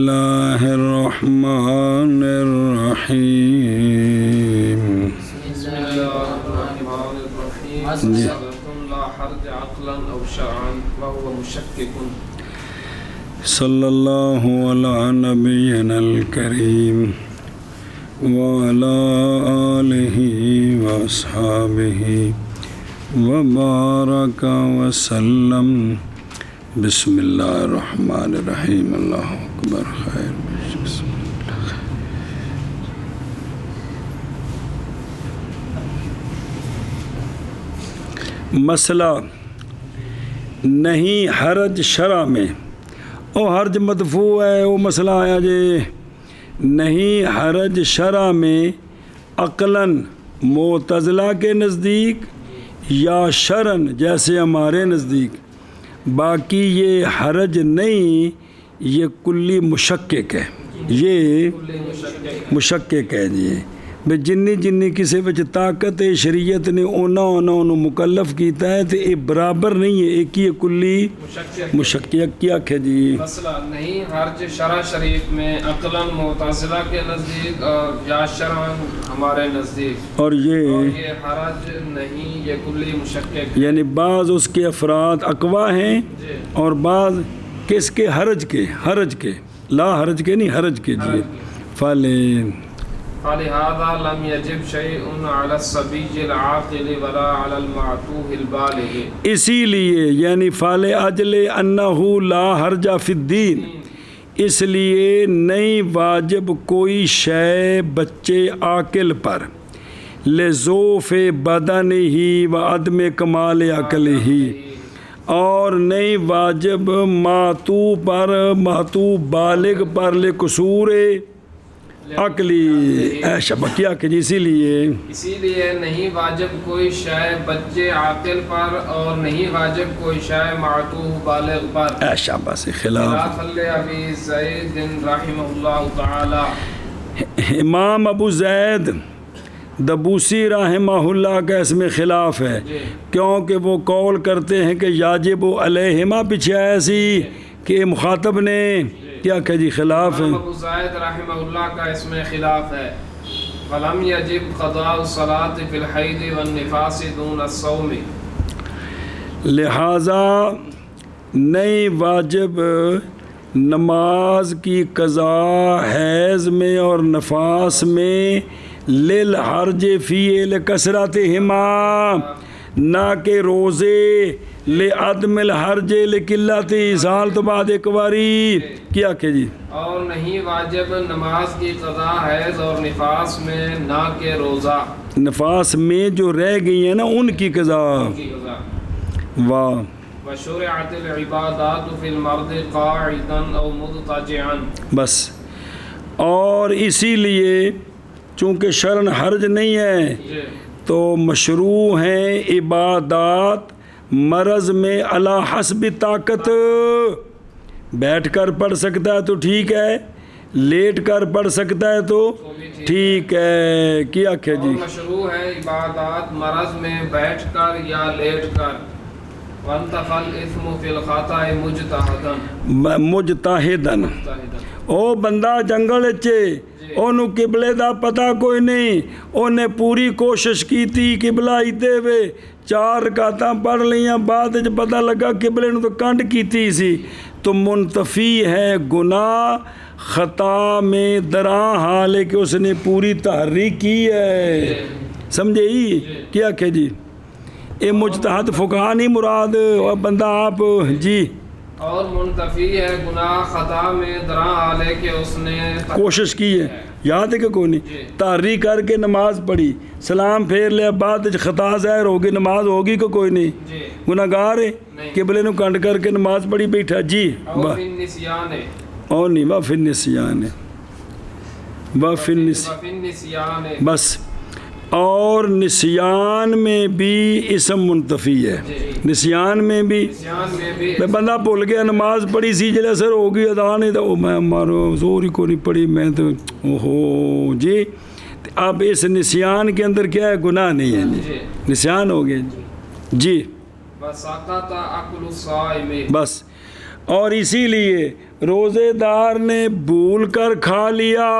اللہ الرحمن الرحیم بسم اللہ الرحمن الرحیم لا حرج عقلا او شرعا وهو مشکک صلی اللہ علی نبینا الکریم وعلی آلہ واصحابہ وبارک وسلم بسم اللہ الرحمن الرحیم اللہ اکبر خیر بسم اللہ مسئلہ نہیں حرج شرع میں او حرج مدفوع ہے وہ مسئلہ آیا جے نہیں حرج شرع میں عقلاً معتزلہ کے نزدیک یا شرعاً جیسے ہمارے نزدیک، باقی یہ حرج نہیں، یہ کلی مشکک ہے، یہ مشکک ہے جی بے جنی کسی وچ طاقت ہے شریعت نے انہوں مکلف کیتا ہے تو یہ برابر نہیں ہے، ایک ہی کلی مشکک کیا کہ جی مسئلہ نہیں حرج شرع شریف میں عقلاً معتزلہ کے نزدیک اور یا شرعاً ہمارے نزدیک، اور یہ حرج نہیں، یہ کلی مشکک یعنی بعض اس کے افراد اقوا ہیں اور بعض کس کے حرج کے لا حرج کے نہیں حرج کے جی فلہذا لم یجب شیء علی الصبی العاقل ولا علی المعتوہ البالغ، اسی لیے یعنی فلاجل انہ لا حرج فی الدین، اس لیے نہیں واجب کوئی شے بچے عاقل پر لذوف بدن ہی و عدم کمال عقل ہی، اور نہیں واجب معتوہ بالغ پر لقصور عقلی ایشا بکیا کہ اسی لیے نہیں واجب کوئی شے بچے عاقل پر اور نہیں واجب کوئی شے معتوہ بالغ پر، ایشا بس خلاف ابی زید رحمہ اللہ تعالی، امام ابو زید دبوسی رحمہ اللہ کا اس میں خلاف ہے، کیونکہ وہ قول کرتے ہیں کہ یاجب علیہما پیچھے ایسی کہ مخاطب نے کیا کہ جی خلاف ہے، ابو زید رحمہ اللہ کا اس میں خلاف ہے، فلم یجب قضاء الصلاۃ فی الحیض والنفاس دون الصوم، لہذا نہیں واجب نماز کی قضاء حیض میں اور نفاس میں للحرج فی لکثرتہما، نہ کہ روزے لعدم الحرج لقلت سال تو بعد ایک باری کیا کہ جی، اور نہیں واجب نماز کی قضاء حیض اور نفاس میں، نہ کہ روزہ نفاس میں جو رہ گئی ہیں نا ان کی قضاء، واہ وشرعت العبادات فی المرض قاعدا او مضطجعا، بس اور اسی لیے چونکہ شرن حرج نہیں ہے تو مشروع ہیں عبادات مرض میں علی حسب طاقت، بیٹھ کر پڑھ سکتا ہے تو ٹھیک ہے، لیٹ کر پڑھ سکتا ہے تو ٹھیک ہے کیا کہ جی، مشروع ہے عبادات مرض میں بیٹھ کر یا لیٹ کر، وانتفى الاثم فی الخطأ مجتہدن، او بندہ جنگل چے انہوں قبلے دا پتہ کوئی نہیں، انہیں پوری کوشش کی تھی قبلہ ہیتے ہوئے 4 رکعتاں پڑھ لیاں، بعد وچ پتہ لگا قبلے نوں تو کنڈ کیتی سی، تو منتفی ہے گناہ خطا میں دراں حال ہے کہ اس نے پوری تحریک کی ہے، سمجھے ہی کیا کہ جی اے مجتہد فقہا نہیں مراد، اور بندہ آپ جی اور منتفی ہے گناہ خطا میں دراں حال ہے کہ اس نے کوشش کی ہے، یاد ہے کہ کوئی نہیں تحریک کر کے نماز پڑھی، سلام پھیر لیا، بعد خطا ظاہر ہوگی، نماز ہوگی کہ کوئی نہیں، گناہ گار ہے، قبلے نو کنڈ کر کے نماز پڑھی بیٹھا جی، اور نہیں وفی النسیان بس، اور نسیان میں بھی اسم منتفی ہے، نسیان میں بھی میں بندہ بھول گیا نماز پڑھی سی جلے اثر ہوگی ادا نہیں تو میں مارو زور ہی کو نہیں پڑھی میں تو اوہو جی، اب اس نسیان کے اندر کیا ہے گناہ نہیں ہے جی، نسیان ہو گیا جی وسقط عقل الصائم، بس اور اسی لیے روزے دار نے بھول کر کھا لیا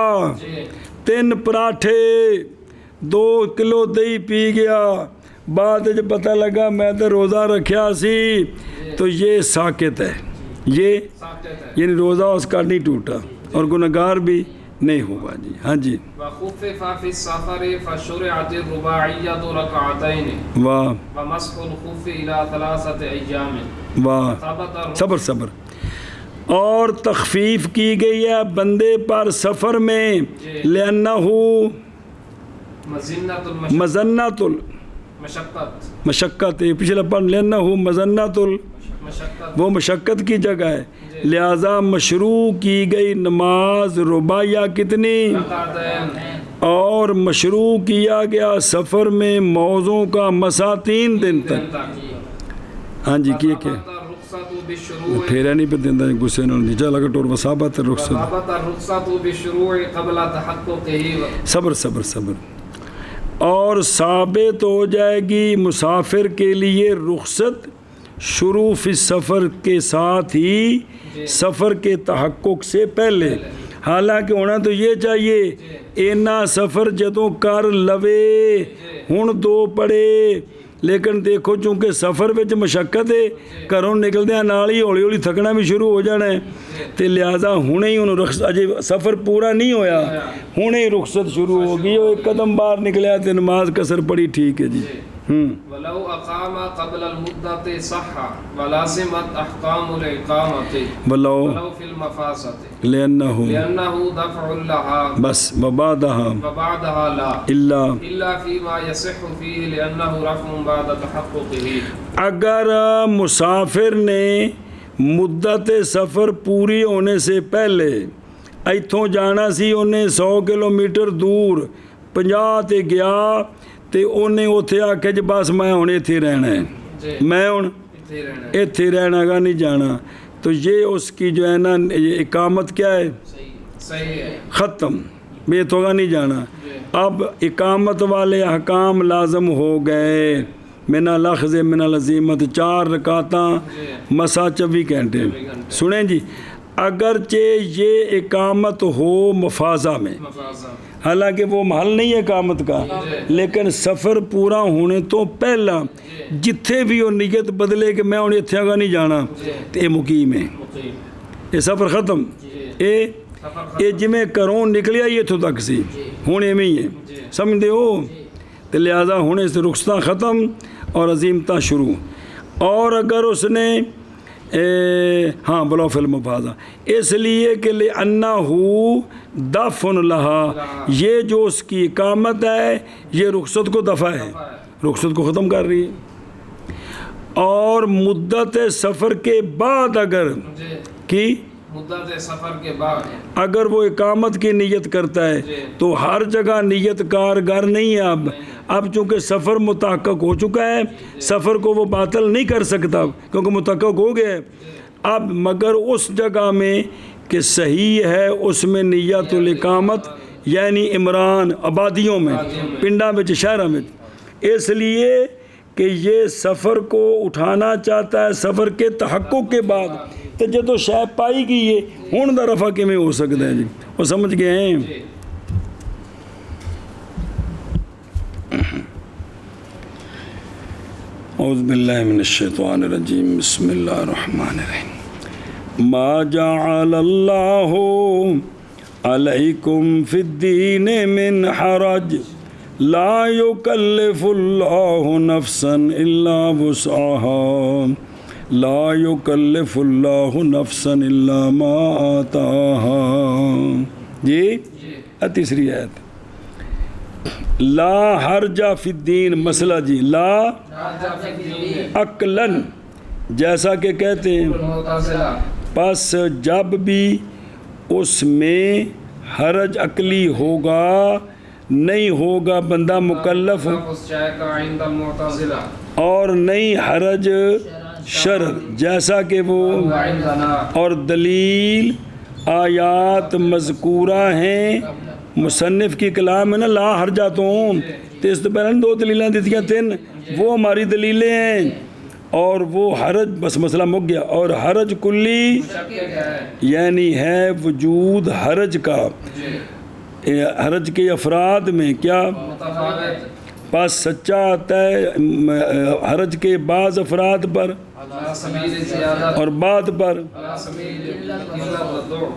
جی 3 پراٹھے 2 کلو دہی پی گیا، بعد جب پتہ لگا میں تو روزہ رکھیا سی، تو یہ ساکت ہے، یہ ساکت ہے۔ یعنی روزہ اس کا نہیں ٹوٹا اور گنہگار بھی نہیں ہوگا جی۔ ہاں جی، وخفف في السفر فشرعت الرباعية ركعتين واہ ومسح الخف إلى 3 أيام واہ، ثبت صبر صبر، اور تخفیف کی گئی ہے بندے پر سفر میں، لأنہ مزنة مزنۃ المشقت المشقت، پچھلا پڑھ، لأنہ مزنۃ مشقت وہ مشقت کی جگہ ہے، لہذا مشروع کی گئی نماز رباعیہ کتنی، رکعتين اور مشروع کیا گیا سفر میں موضوع کا مسا 3 دن تک۔ ہاں جی، کیا ثبت الرخصة بالشروع پھیرا نہیں پہ دینا غصے نال نہیں چلا ٹور وصابت رخصت، ثبت الرخصة بالشروع قبل تحققه صبر صبر صبر، اور ثابت ہو جائے گی مسافر کے لیے رخصت شروع فی سفر کے ساتھ ہی سفر کے تحقق سے پہلے، حالانکہ ہونا تو یہ چاہیے اینا سفر جدوں کر لوے ہن 2 پڑے، لیکن دیکھو چونکہ سفر وچ مشقت ہے، گھروں نکلدیاں نال ہی ہولی ہولی تھکنا بھی شروع ہو جانا ہے، تے لہذا ہنے ہی انہوں رخصت، اجے سفر پورا نہیں ہویا، ہنے ہی رخصت شروع ہو گئی، وہ 1 قدم باہر نکلیا تے نماز قصر پڑی، ٹھیک ہے جی۔ ولو اقام قبل المدة صح ولازمت احکام الاقامة ولو ولو في المفاسد لأنه لأنه دفع لها بس وبعدها وبعدها لا إلا فيما يصح فيه لأنه رفع بعد تحققه۔ اگر مسافر نے مدت سفر پوری ہونے سے پہلے ایتھوں جانا سی، انہیں 100 کلومیٹر دور 50 تے گیا تے انہیں اتھے آکھے جی بس میں ہن ایتھے رہنا ہے، میں ہن ایتھے رہنا گا، نہیں جانا، تو یہ اس کی جو ہے نا یہ اقامت کیا ہے، صحیح ہے، ختم، بے تو گا نہیں جانا۔ اب اقامت والے احکام لازم ہو گئے، من الاخذ من العزیمت، 4 رکعتاں مسا 24 گھنٹے۔ سنیں جی، اگرچہ یہ اقامت ہو مفازہ میں، حالانکہ وہ محل نہیں ہے اقامت کا، لیکن سفر پورا ہونے تو پہلا جتھے بھی وہ نیت بدلے کہ میں انہیں اتھے گا نہیں جانا، تو یہ مقیم ہے، یہ سفر ختم، یہ جمیں کروں نکلیا یہ تو تک سی، ہونے میں ہی ہے، سمجھ دے ہو، تو لہذا ہونے سے رخصتاں ختم اور عظیمتاں شروع۔ اور اگر اس نے ہاں بلو فلم فاضا، اس لیے کہ لِأَنَّهُ دَفْعٌ لَهَا، یہ جو اس کی اقامت ہے یہ رخصت کو دفع ہے، رخصت کو ختم کر رہی ہے۔ اور مدت سفر کے بعد اگر کی مدت سفر کے بعد اگر وہ اقامت کی نیت کرتا ہے تو ہر جگہ نیت کارگر نہیں ہے، اب چونکہ سفر متحقق ہو چکا ہے، سفر کو وہ باطل نہیں کر سکتا کیونکہ متحقق ہو گیا ہے، اب مگر اس جگہ میں کہ صحیح ہے اس میں نیت الاقامت، یعنی عمران آبادیوں میں، پنڈا میں، شہرہ میں، اس لیے کہ یہ سفر کو اٹھانا چاہتا ہے سفر کے تحقق کے بعد، تو جدو شے پائی گئی ہے ہون دا رفع کیویں ہو سکتا ہے جی، وہ سمجھ گئے ہیں۔ اعوذ باللہ من الشیطان الرجیم، بسم اللہ الرحمن الرحیم۔ ما جعل اللہ علیکم فی الدین من حرج، لا یکلف اللہ نفسا الا وسعها، لا یکلف اللہ نفسا الا ما آتاها۔ یہ تیسری آیت، لا حرج فی الدین، مسئلہ جی، لا عقلاً جیسا کہ کہتے ہیں، پس جب بھی اس میں حرج عقلی ہوگا، نہیں ہوگا بندہ مکلف، اور نہیں حرج شرع، جیسا کہ وہ، اور دلیل آیات مذکورہ ہیں، مصنف کی کلام ہے نا لا حرجاتوں، تو اس تو پہلے 2 دلیلیں دیتی ہیں، 3 وہ ہماری دلیلیں ہیں، اور وہ حرج بس مسئلہ مک گیا. اور حرج کلی یعنی ہے وجود حرج کا حرج کے افراد میں کیا پس سچا آتا ہے حرج کے بعض افراد پر اور بعد پر.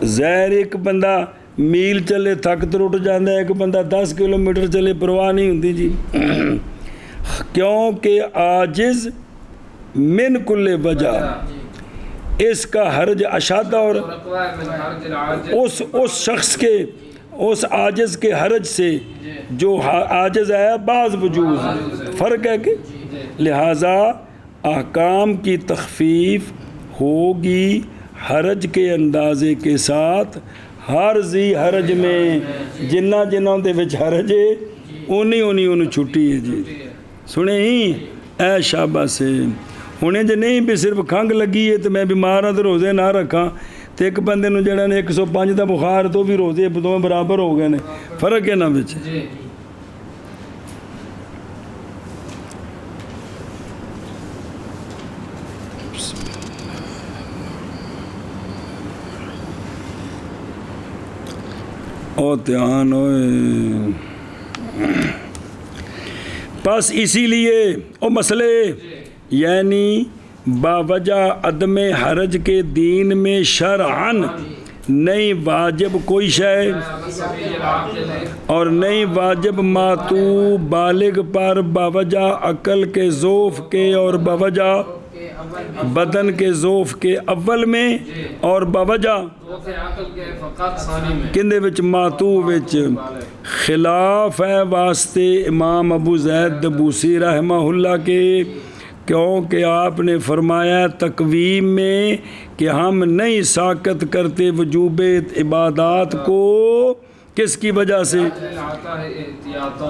ظاہر ایک بندہ میل چلے تھک تو ٹوٹ جاتا ہے, ایک بندہ 10 کلومیٹر چلے پرواہ نہیں ہوتی جی. کیونکہ عاجز من کل وجہ اس کا حرج اشادہ اور اس شخص کے اس عاجز کے حرج سے جو عاجز ہے بعض وجود فرق ہے کہ لہٰذا احکام کی تخفیف ہوگی حرج کے اندازے کے ساتھ. ہر ذی حرج میں جنہاں دے وچ حرج ہے انہیں چھٹی ہے جی. سنے ہی اے شابہ سے انہیں جے نہیں بھی صرف کھنگ لگی ہے تو میں بیمار ہاں تو روزے نہ رکھاں تو ایک بندے نو جڑا نے 105 دا بخار تو بھی روزے دونوں برابر ہو گئے نے. فرق ہے نا وچ. او دھیان ہوئے پس اسی لیے او مسئلے یعنی باوجہ عدم حرج کے دین میں شرعاً نہیں واجب کوئی شے اور نہیں واجب ماتو بالغ پر باوجہ عقل کے ضعف کے اور باوجہ بدن کے ضعف کے اول میں اور باوجہ کندے وچ ماتو وچ خلاف ہے واسطے امام ابو زید دبوسی رحمہ اللہ کے. کیونکہ آپ نے فرمایا تقویم میں کہ ہم نہیں ساقط کرتے وجوب عبادات کو کس کی وجہ سے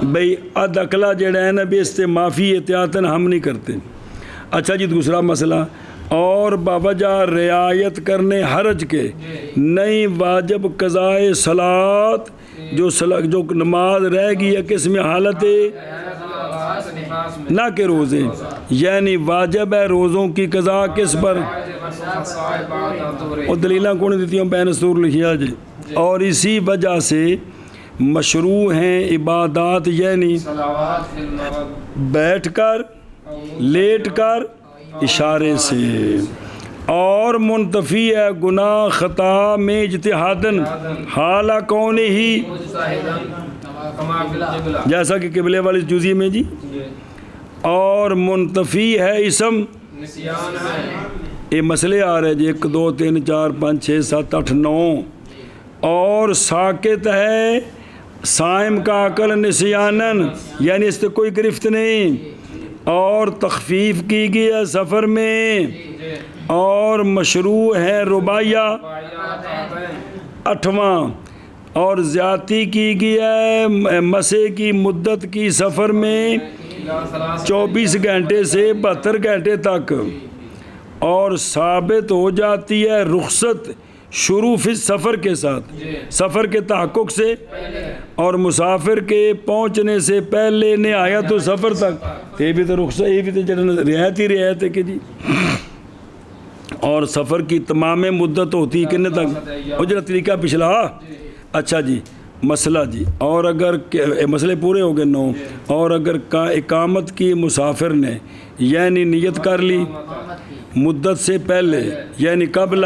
بھئی اد اقلا جڑا ہے نا بھی اس سے معافی احتیاطاً ہم نہیں کرتے. اچھا جی دوسرا مسئلہ اور باوجہ رعایت کرنے حرج کے نہیں واجب قضائے صلاۃ جو نماز رہ گئی ہے کس میں حالت نہ کہ روزے یعنی واجب ہے روزوں کی قضا کس پر اور دلیلہ کون دیتی ہوں بین سور لکھیا جی. اور اسی وجہ سے مشروع ہیں عبادات یعنی بیٹھ کر لیٹ کر اشارے سے اور منتفی ہے گناہ خطا میں اجتہادن حالہ کون ہی جیسا کہ قبلے والی جزی میں جی. اور منتفی ہے اسم یہ مسئلے آ رہے جی 1 2 3 4 5 6 7 8 9 اور ساکت ہے سائم کا عقل نسیانن یعنی اس سے کوئی گرفت نہیں اور تخفیف کی گئی ہے سفر میں اور مشروع ہے رباعیہ 8واں اور زیادتی کی گئی ہے مسے کی مدت کی سفر میں 24 گھنٹے سے 72 گھنٹے تک اور ثابت ہو جاتی ہے رخصت شروع فی سفر کے ساتھ سفر کے تحقق سے اور مسافر کے پہنچنے سے پہلے نہایت و سفر تک یہ بھی تو رخصت یہ بھی تو رعایت ہی رعایت ہے کہ جی. اور سفر کی تمام مدت ہوتی ہے کتنے تک وہ جو طریقہ پچھلا. اچھا جی مسئلہ جی اور اگر مسئلے پورے ہو گئے 9 اور اگر اقامت کی مسافر نے یعنی نیت کر لی مدت سے پہلے یعنی قبل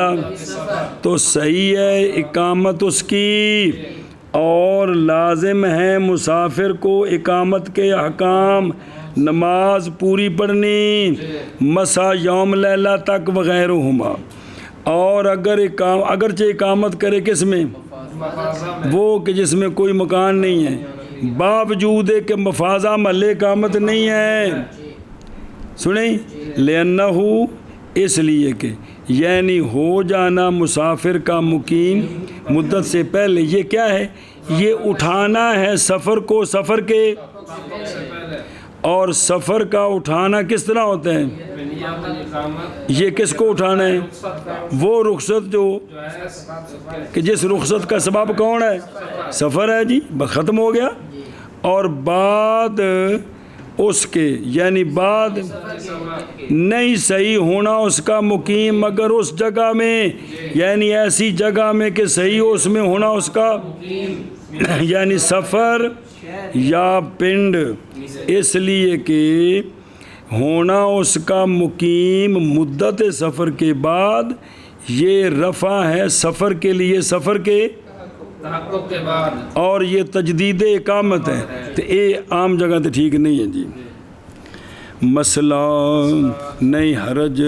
تو صحیح ہے اقامت اس کی اور لازم ہے مسافر کو اقامت کے احکام نماز پوری پڑھنی مسا یوم لیلہ تک وغیرہ ہما. اور اگرچہ اقامت کرے کس میں وہ کہ جس میں کوئی مکان نہیں ہے باوجود کہ مفازہ محل اقامت نہیں ہے. سنیں لِأَنَّهُ اس لیے کہ یعنی ہو جانا مسافر کا مقیم مدت سے پہلے یہ کیا ہے یہ اٹھانا ہے سفر کو سفر کے اور سفر کا اٹھانا کس طرح ہوتا ہے یہ کس کو اٹھانا ہے وہ رخصت جو کہ جس رخصت کا سبب کون ہے سفر ہے جی ختم ہو گیا. اور بعد اس کے یعنی بعد نہیں صحیح ہونا اس کا مقیم مگر اس جگہ میں، یعنی ایسی جگہ میں کہ صحیح اس میں ہونا اس کا یعنی سفر یا پنڈ، اس لیے کہ ہونا اس کا مقیم مدت سفر کے بعد یہ رفع ہے سفر کے لیے، سفر کے تحقق کے بعد، اور یہ تجدید اقامت ہے، تو یہ عام جگہ تو ٹھیک نہیں ہے جی۔ مسئلہ نہیں حرج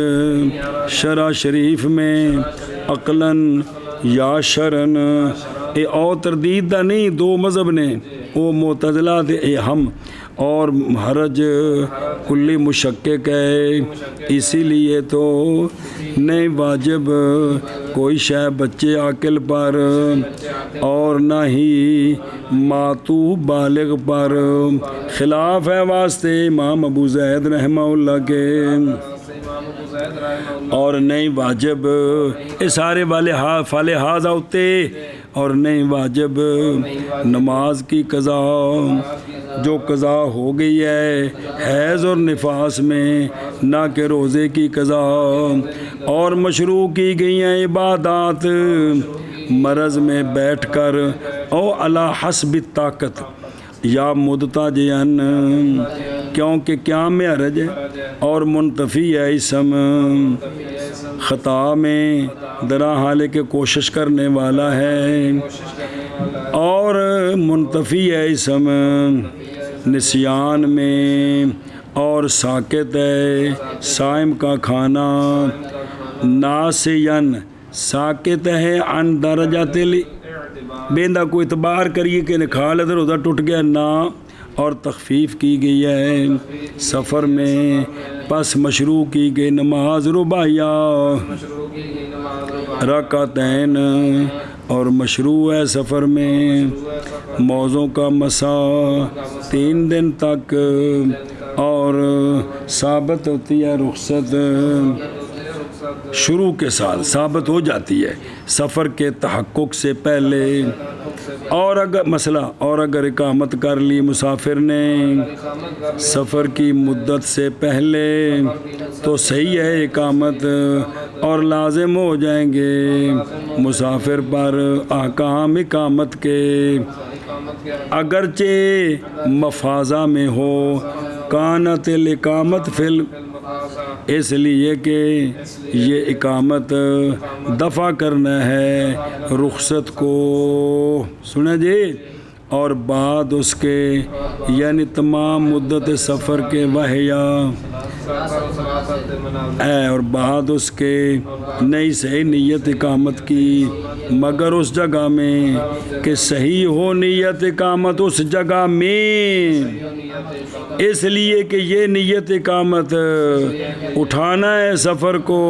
شرع شریف میں عقلاً یا شرعن، اے او تردید دا نہیں، دو مذہب نے، او معتزلہ دے اے ہم، اور حرج کلی مشکک ہے، اسی لیے تو نہیں واجب کوئی شے بچے عاقل پر اور نہ ہی ماتو بالغ پر، خلاف ہے واسطے امام ابو زید رحمہ اللہ کے، اور نہیں واجب یہ سارے والے فالے حاض ہوتے، اور نہیں واجب نماز کی قضا جو قضا ہو گئی ہے حیض اور نفاس میں، نہ کہ روزے کی قضا، اور مشروع کی گئی ہیں عبادات مرض میں بیٹھ کر او علی حسب طاقت یا مدتاجن، کیونکہ قیام میں حرج ہے اور منتفی ہے اسم خطا میں درا حال کے کوشش کرنے والا ہے، اور منتفی ہے اسم نسیان میں، اور ساکت ہے صائم کا کھانا، ناسین ساکت ہے عن درجات بیندہ کو اعتبار کریے کہ کھا لے تو روزہ ٹوٹ گیا نہ، اور تخفیف کی گئی ہے سفر میں، پس مشروع کی گئی نماز رباعیہ رکعتین، اور مشروع ہے سفر میں موزوں کا مسا 3 دن تک، اور ثابت ہوتی ہے رخصت شروع کے ساتھ، ثابت ہو جاتی ہے سفر کے تحقق سے پہلے، اور اگر مسئلہ اور اگر اقامت کر لی مسافر نے سفر کی مدت سے پہلے تو صحیح ہے اقامت، اور لازم ہو جائیں گے مسافر پر احکام اقامت کے، اگرچہ مفازہ میں ہو کانت الاقامت فی اس لیے کہ یہ اقامت دفع کرنا ہے رخصت کو، سنیں جی، اور بعد اس کے یعنی تمام مدت سفر کے وحیہ اور بعد اس کے نئی صحیح نیت اقامت کی مگر اس جگہ میں کہ صحیح ہو نیت اقامت اس جگہ میں، اس لیے کہ یہ نیت اقامت اٹھانا ہے سفر کو،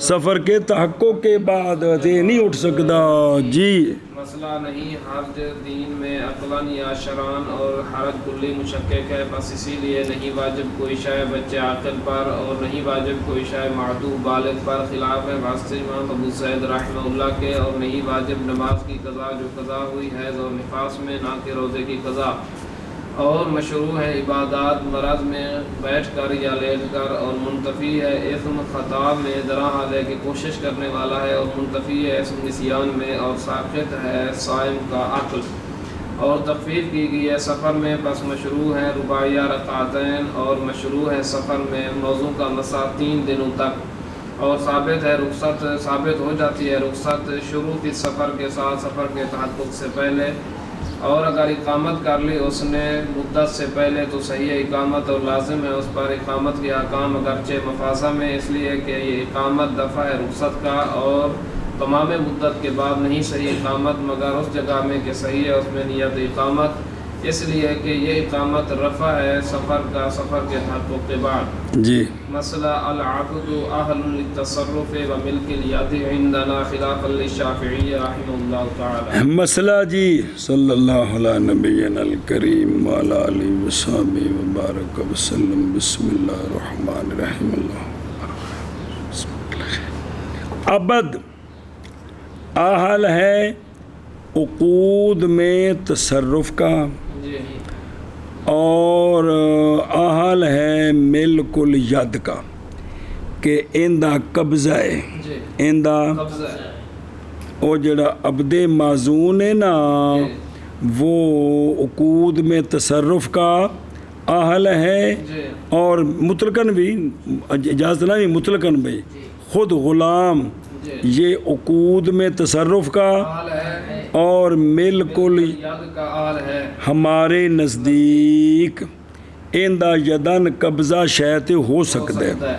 سفر کے تحقق کے بعد نہیں اٹھ سکتا جی۔ مسئلہ نہیں حرج دین میں عقلاً یا شرعاً، اور حرج کلی مشکک ہے، بس اسی لیے نہیں واجب کوئی شے بچے عاقل پر اور نہیں واجب کوئی شے معدوم بالغ پر، خلاف ہے واسطے امام ابو زید رحمہ اللہ کے، اور نہیں واجب نماز کی قضا جو قضا ہوئی حیض اور نفاس میں، نہ کہ روزے کی قضا، اور مشروع ہے عبادات مرض میں بیٹھ کر یا لیٹ کر، اور منتفی ہے اثم خطا میں درا حال ہے کہ کوشش کرنے والا ہے، اور منتفی ہے اسم نسیان میں، اور ساقط ہے صائم کا عقل، اور تخفیف کی گئی ہے سفر میں، بس مشروع ہے رباعیہ رکعتین، اور مشروع ہے سفر میں موضوع کا مسا 3 دنوں تک، اور ثابت ہے رخصت، ثابت ہو جاتی ہے رخصت شروع کی سفر کے ساتھ سفر کے تحقق سے پہلے، اور اگر اقامت کر لی اس نے مدت سے پہلے تو صحیح اقامت، اور لازم ہے اس پر اقامت کے احکام اگرچہ مفازہ میں، اس لیے کہ یہ اقامت دفع ہے رخصت کا، اور تمام مدت کے بعد نہیں صحیح اقامت مگر اس جگہ میں کہ صحیح ہے اس میں نیت اقامت، اس لیے کہ یہ اقامت رفع ہے سفر کا سفر کے تحقق کے بعد جی۔ مسئلہ العبد اہل للتصرف و ملک الید عندنا خلاف للشافعی رحمہ اللہ تعالی۔ مسئلہ جی صلی اللہ علیہ نبینا الکریم وعلی آلہ وصحبہ وبارک وسلم۔ بسم اللہ الرحمن الرحیم۔ عبد اہل ہے عقود میں تصرف کا، اور اہل ہے ملک الید کا کہ اندہ قبضہ ہے جی اندہ قبضہ ہے وہ جڑا عبد معزون ہے نا وہ عقود میں تصرف کا اہل ہے جی اور مطلقاً بھی اجازت نہیں مطلقاً بھی خود غلام جی یہ عقود میں تصرف کا حال ہے اور ملک یاد کا حال ہے ہمارے نزدیک اندہ یدن قبضہ شیط ہو سکتا ہے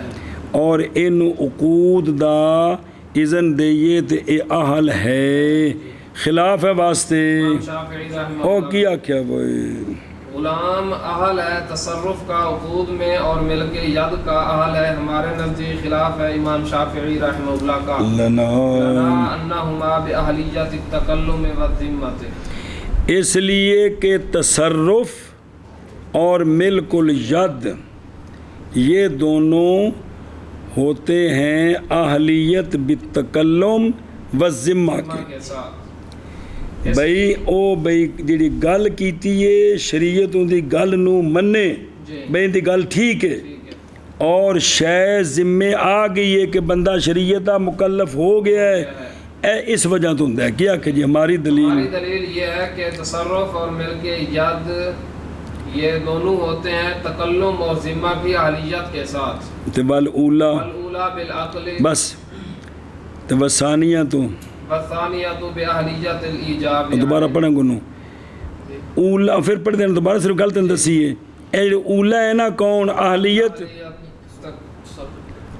اور ان عقود دا اذن دئیے تے اے اہل ہے خلاف ہے واسطے شافعی رحمہ او اللہ کیا کیا بھائی غلام اہل ہے تصرف کا عقود میں اور ملک ید کا اہل ہے ہمارے نزدیک خلاف ہے امام شافعی رحمہ اللہ کا لنا انہما باہلیت التکلم والذمت اس لیے کہ تصرف اور ملک الید یہ دونوں ہوتے ہیں اہلیت بالتکلم والذمہ کے کے ساتھ بھئی او بھئی جڑی گل کیتی ہے شریعت دی گل نو منے جی بھئی دی گل ٹھیک ہے ٹھیک ہے اور شے ذمے آ گئی ہے کہ بندہ شریعت دا مکلف ہو گیا ہے اے اس وجہ تو ہوندا ہے کیا کہ جی ہماری دلیل ہماری دلیل یہ ہے کہ تصرف اور ملک ید یہ دونوں ہوتے ہیں تکلم اور ذمہ بھی اہلیت کے ساتھ تبال اولا الاولا بالعقل بس ثانیہ تو والثانیۃ باہلیت الایجاب دوبارہ پڑھیں گنو اولا پھر پڑھ دینا دوبارہ صرف غلط اندسی ہے اے جو اولا ہے نا کون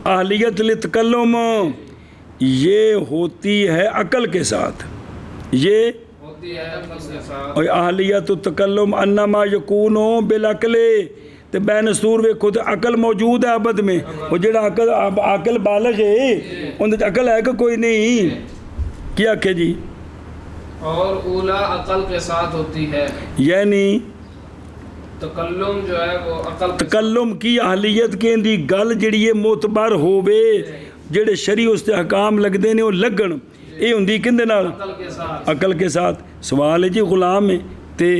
اہلیت لتکلم یہ ہوتی ہے عقل کے ساتھ یہ ہوتی ہے عقل کے ساتھ اور اہلیت التکلم انما یکون بالعقل تے بین سور ویکھو تے عقل موجود ہے عبد میں وہ جڑا عقل بالغ ہے ان وچ عقل ہے کہ کوئی نہیں کیا کہ جی اور اولا عقل کے ساتھ ہوتی ہے یعنی تکلم جو ہے وہ عقل کے تکلم کی اہلیت کے دی گل جڑی ہے معتبر ہووے جڑے شرعی استحکام لگدے نے وہ لگن اے ہوندی کندے نال عقل کے ساتھ عقل کے ساتھ سوال ہے جی غلام ہے تے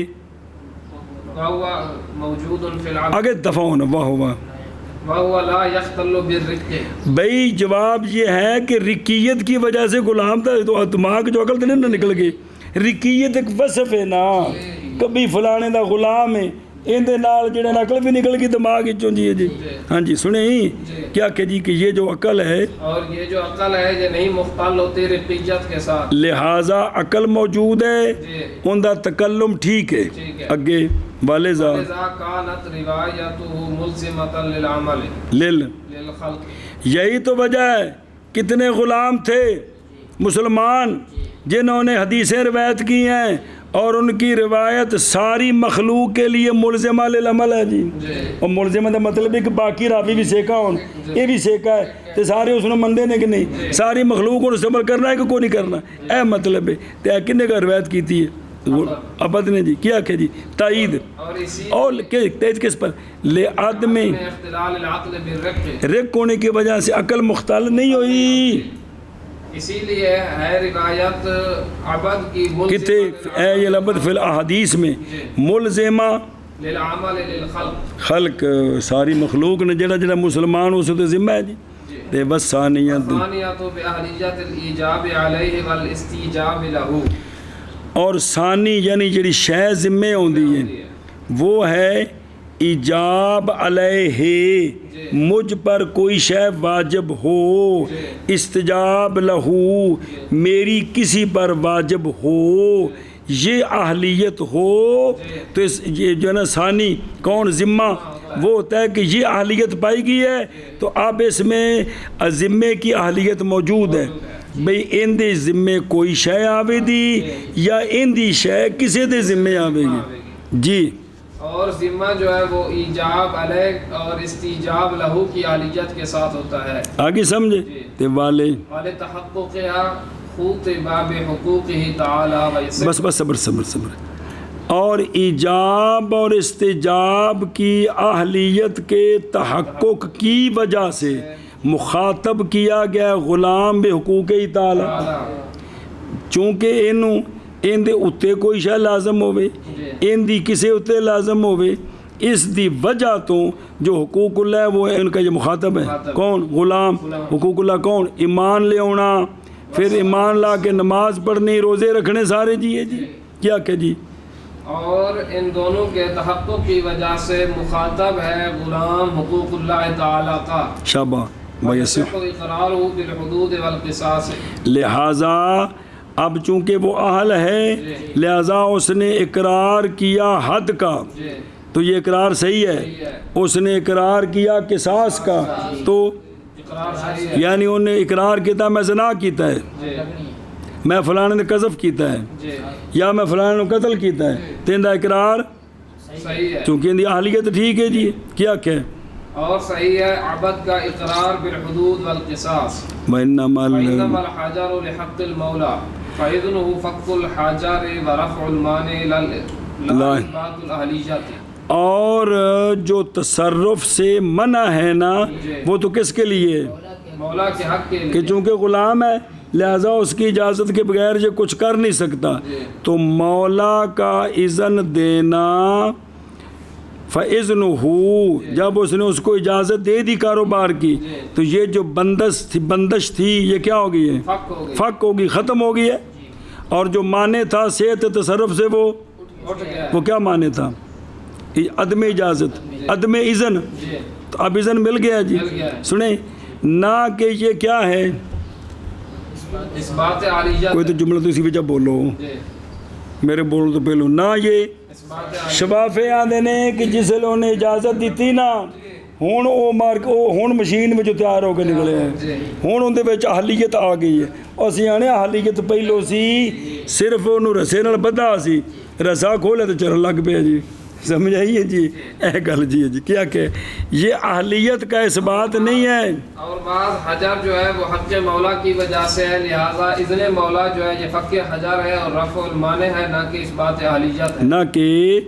وہو موجود فی العقل آگے دفع ہونا واہ واہ وہو لا یختل بالرق بھئی جواب یہ ہے کہ رکیت کی وجہ سے غلام تھا تو دماغ جو عقل تو نہیں نکل گئی رکیت ایک وصف ہے نا کبھی فلانے دا غلام ہے اندے نال جڑے عقل بھی نکل گئی دماغ چوں جی جی ہاں جی سنیں کیا کہ جی کہ یہ جو عقل ہے اور یہ جو عقل ہے یہ نہیں مختل ہوتی رقیت کے ساتھ لہٰذا عقل موجود ہے جی ان دا تکلم ٹھیک ہے ٹھیک ہے اگے والذا لذا کانت روایتہ ملزمۃ للعمل لل للخلق یہی تو وجہ ہے کتنے غلام تھے مسلمان جنہوں نے حدیثیں روایت کی ہیں اور ان کی روایت ساری مخلوق کے لیے ملزمہ للعمل ہے جی جی اور ملزمہ دا مطلب ہے کہ باقی راوی بھی سیکھا ہون یہ بھی سیکھا ہے تو سارے اس نے مندے نے کہ نہیں ساری مخلوق کو عمل کرنا ہے کہ کوئی نہیں کرنا اے مطلب ہے تو کنے کا روایت کیتی ہے عبد نے جی کیا کہ جی تائید اور اسی اور تیز کس پر لے عدم میں اختلال العقل بالرق رق ہونے کی وجہ سے عقل مختل نہیں ہوئی اسی لیے ہے روایت عبد کی کتے اے یہ لبد فی الاحادیث میں ملزمہ للعمل للخلق خلق ساری مخلوق نے جڑا جڑا مسلمان اسے تو ذمہ ہے جی تے بس ثانیت ثانیۃ باہلیت الایجاب علیہ والاستیجاب لہ اور ثانی یعنی جڑی شے ذمہ ہوندی ہے وہ ہے ایجاب علیہ مجھ پر کوئی شے واجب ہو استجاب لہو میری کسی پر واجب ہو یہ اہلیت ہو تو یہ جو ہے نا ثانی کون ذمہ وہ ہوتا ہے کہ یہ اہلیت پائی گئی ہے تو اب اس میں ذمے کی اہلیت موجود ہے بھئی ان دے ذمے کوئی شے آوے دی یا ان دی شے کسی دے ذمے آوے گی جی اور ذمہ جو ہے وہ ایجاب علیہ اور استیجاب لہو کی اہلیت کے ساتھ ہوتا ہے آگے سمجھے تے والے تحققها خوطبا بحقوقہ تعالی بس صبر اور ایجاب اور استجاب کی اہلیت کے تحقق کی وجہ سے مخاطب کیا گیا غلام بے حقوق تعالی چونکہ ان دے اتے کوئی شے لازم ہوئے ان دی کسے اتے لازم ہوئے اس دی وجہ تو جو حقوق اللہ ہے وہ ان کا یہ مخاطب ہے کون غلام حقوق اللہ کون ایمان لے آنا پھر ایمان لا کے نماز پڑھنی روزے رکھنے سارے جی ہے جی کیا کہ جی اور ان دونوں کے تحقق کی وجہ سے مخاطب ہے غلام حقوق اللہ تعالیٰ کا شابہ ويصح اقراره بالحدود والقصاص لہٰذا اب چونکہ وہ اہل ہے لہٰذا اس نے اقرار کیا حد کا تو یہ اقرار صحیح ہے اس نے اقرار کیا قصاص کا تو یعنی انہوں نے اقرار کیتا میں زنا کیتا ہے میں فلانے نے قذف کیتا ہے یا میں فلانے نے قتل کیتا ہے تیندہ اقرار صحیح ہے چونکہ اندی اہلیت ٹھیک ہے جی کیا کہ اور صحیح ہے عبد کا اقرار بالحدود والقصاص وَإِنَّمَا الْحَجَرُ لِحَقِّ الْمَوْلَى فَإِذْنُهُ فَقُّ الْحَجَرِ وَرَفْعُ الْمَانِعِ لَإِثْبَاتُ الْأَهْلِيَّةِ اور جو تصرف سے منع ہے نا وہ تو کس کے لیے مولا کے حق کے لیے کہ چونکہ غلام ہے لہذا اس کی اجازت کے بغیر یہ کچھ کر نہیں سکتا تو مولا کا اذن دینا فَإِذْنُهُ جب اس نے اس کو اجازت دے دی کاروبار کی تو یہ جو بندش تھی یہ کیا ہو گئی ہے فق ہوگی ختم ہو گئی ہے اور جو معنی تھا صحت تصرف سے وہ کیا معنی تھا عدم اجازت عدم اذن تو اب اذن مل گیا جی سنیں نہ کہ یہ کیا ہے اس بات عالیہ کوئی تو جملہ تو اسی وجہ بولو میرے بولو تو پہلو نہ یہ شفافے آدھے نے کہ جس لوگوں نے اجازت دیتی نا ہون او ہون مشین میں جو تیار ہو کے نکلے ہیں ہون ان دے وچ اہلیت آ گئی ہے اسی آنے اہلیت پہلو سی صرف انہوں رسے نال بدھا سی رسا کھولے تو چرن لگ پہ جی سمجھ آئیے جی اے گل جی جی کیا کہ یہ اہلیت کا اس بات نہیں ہے اور بعض حجر جو ہے وہ حق مولا کی وجہ سے ہے لہذا اذن مولا جو ہے یہ فق حجر ہے اور رفع المانع ہے نہ کہ اس بات اہلیت ہے نہ کہ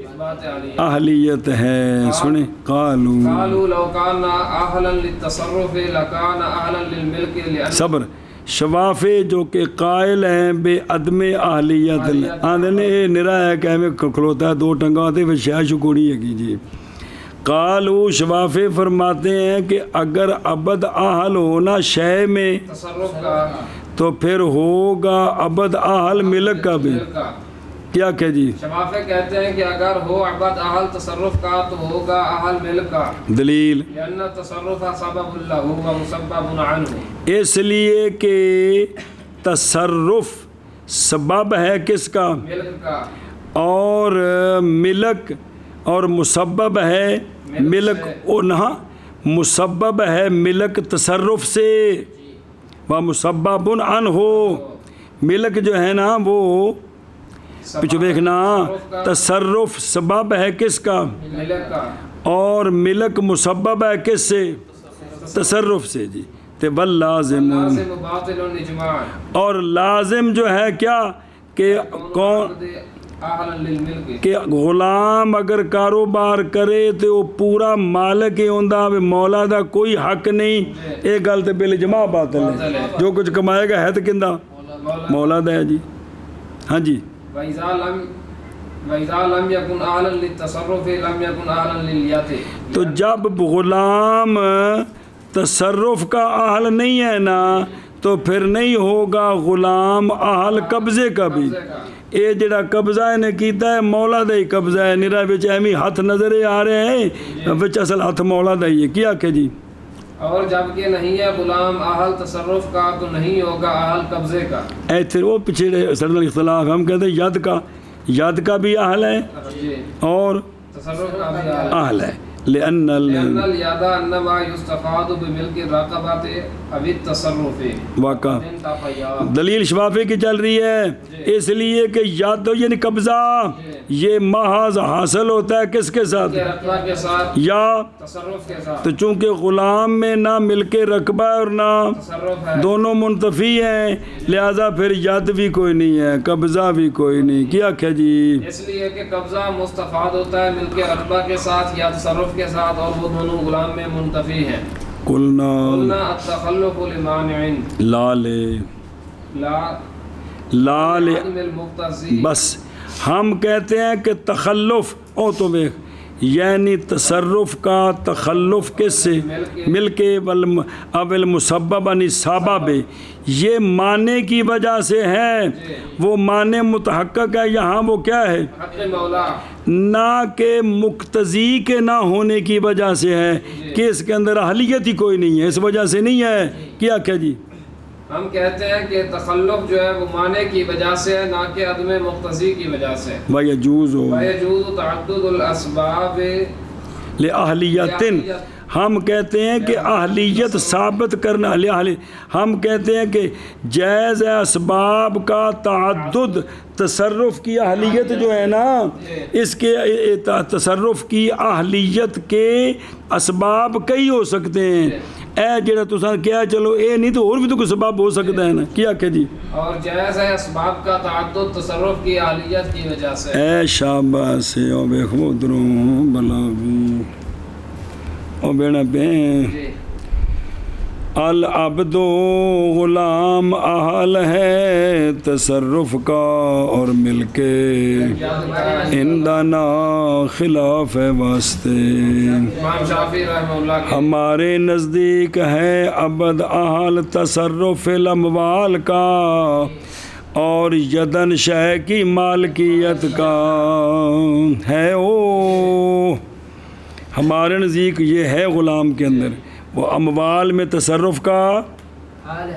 اہلیت ہے سنیں قالوا لو کان اہلا للتصرف لکان اہلا للملک صبر شفافے جو کہ قائل ہیں بے عدم اہلیت آدھے نے نرا ہے کہ ہمیں کھلوتا ہے دو ٹنگا ہوتے ہیں شاہ شکوڑی ہے کی جی قالو شفافے فرماتے ہیں کہ اگر عبد اہل ہونا شے میں تصرف کا تو پھر ہوگا عبد اہل ملک کا بھی کیا کہ جی شفافے کہتے ہیں کہ اگر ہو عبد اہل تصرف کا تو ہوگا اہل ملک کا دلیل لأن التصرف سبب اللہ و مسبب عنہ اس لیے کہ تصرف سبب ہے کس کا ملک کا اور ملک اور مسبب ہے ملک انہا مسبب ہے ملک تصرف سے وہ مسبب عنہ ملک جو ہے نا وہ پچھو دیکھنا تصرف سبب ہے کس کا ملک کا اور ملک مسبب ہے کس سے تصرف سے جی تے واللازم لازم باطل اجماع اور لازم جو ہے کیا کہ کون اہلا للملک کہ غلام اگر کاروبار کرے تو وہ پورا مالک ہی ہوندا مولا دا کوئی حق نہیں ایک گل تے بل جمع باطل ہے جو کچھ کمائے گا ہے تو کندہ مولا دا ہے جی ہاں جی وَإِذَا لَمْ يَكُنْ أَهْلًا لِلتَّصَرُّفِ لَمْ يَكُنْ أَهْلًا لِلْيَتِ تو جب غلام تصرف کا اہل نہیں ہے نا تو پھر نہیں ہوگا غلام اہل قبضے کا بھی اے جڑا قبضہ نے کیتا ہے مولا دا ہی قبضہ ہے نرا وچ ایمی ہاتھ نظر آ رہے ہیں وچ اصل ہاتھ مولا دا ہی ہے کیا کہ جی اور جب کہ نہیں ہے غلام اہل تصرف کا تو نہیں ہوگا اہل قبضے کا ایتھے وہ پچھڑے سرد اختلاف ہم کہتے ہیں ید کا بھی اہل ہے اور تصرف کا بھی اہل ہے لأن اليد انما يستفاد بملك الرقبة او التصرف واقع دلیل شفافے کی چل رہی ہے اس لیے کہ ید یعنی قبضہ یہ محض حاصل ہوتا ہے کس کے ساتھ رقبہ کے ساتھ یا تصرف کے ساتھ تو چونکہ غلام میں نہ ملک رقبہ اور نہ تصرف ہے دونوں منتفی ہیں لہذا پھر ید بھی کوئی نہیں ہے قبضہ بھی کوئی نہیں کیا کہ جی اس لیے کہ قبضہ مستفاد ہوتا ہے ملک رقبہ کے ساتھ یا تصرف کے ساتھ اور وہ دونوں غلام میں منتفی ہیں قلنا التخلف لمانع لا عدم المقتضی بس ہم کہتے ہیں کہ تخلف او تو دیکھ یعنی تصرف کا تخلف کس سے؟ مل کے اول مسبب یعنی سبب، یہ معنی کی وجہ سے ہے، وہ معنی متحقق ہے یہاں، وہ کیا ہے؟ حق مولا، نہ کہ مقتضی کے نہ ہونے کی وجہ سے ہے کہ اس کے اندر اہلیت ہی کوئی نہیں ہے، اس وجہ سے نہیں ہے۔ کیا جی؟ ہم کہتے ہیں کہ تخلف جو ہے وہ معنی کی وجہ سے ہے، نہ کہ عدم مقتضی کی وجہ سے۔ وَيَجُوزُ تعدد الاسباب لِأَہْلِيَّةٍ، ہم کہتے ہیں کہ اہلیت ثابت کرنا، ہم کہتے ہیں کہ جائز اسباب کا تعدد، تصرف کی اہلیت جو ہے نا، اس کے تصرف کی اہلیت کے اسباب کئی ہو سکتے ہیں۔ اے جڑا تساں کیا چلو اے نہیں تو اور بھی تو کوئی سبب ہو سکتا ہے نا۔ کیا کہ جی؟ اور جائز ہے اسباب کا تعدد تصرف کی اہلیت کی وجہ سے۔ اے شاباش، او دیکھو ادھروں بلا بھی او بیڑا پہ العبد غلام اہل ہے تصرف کا اور مل کے اندنا خلاف واسطے۔ امام شافعی رحمہ اللہ کے ہمارے نزدیک ہے عبد اہل تصرف الاموال کا اور یدن شے کی مالکیت کا ہے، او ہمارے نزدیک یہ ہے غلام کے اندر، وہ اموال میں تصرف کا حال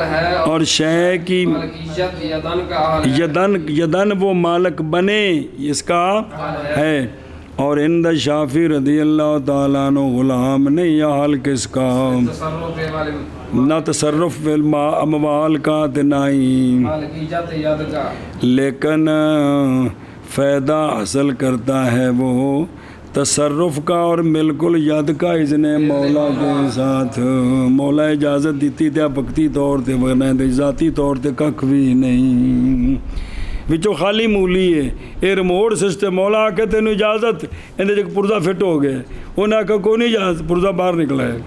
ہے اور شے کی ملکیت یدن کا حال ہے، یدن وہ مالک بنے اس کا ہے۔ اور عند شافعی رضی اللہ تعالیٰ عنہ غلام نہیں حال کس کا؟ تصرف والے نہ تصرف اموال کا نہ ہی ملکیت ید کا، لیکن فائدہ حاصل کرتا ہے وہ تصرف کا اور بالکل ید کا اذن مولا کے ساتھ۔ مولا اجازت دیتی تے وقتی طور تے ورنہ ذاتی طور تے ککھ بھی نہیں، وچوں خالی مولی ہے۔ اے ریموٹ سسٹم مولا آ کے تینوں اجازت، اندر ایک پرزہ فٹ ہو گیا، انہیں آکھا کوئی نہیں اجازت، پرزہ باہر نکلا ہے،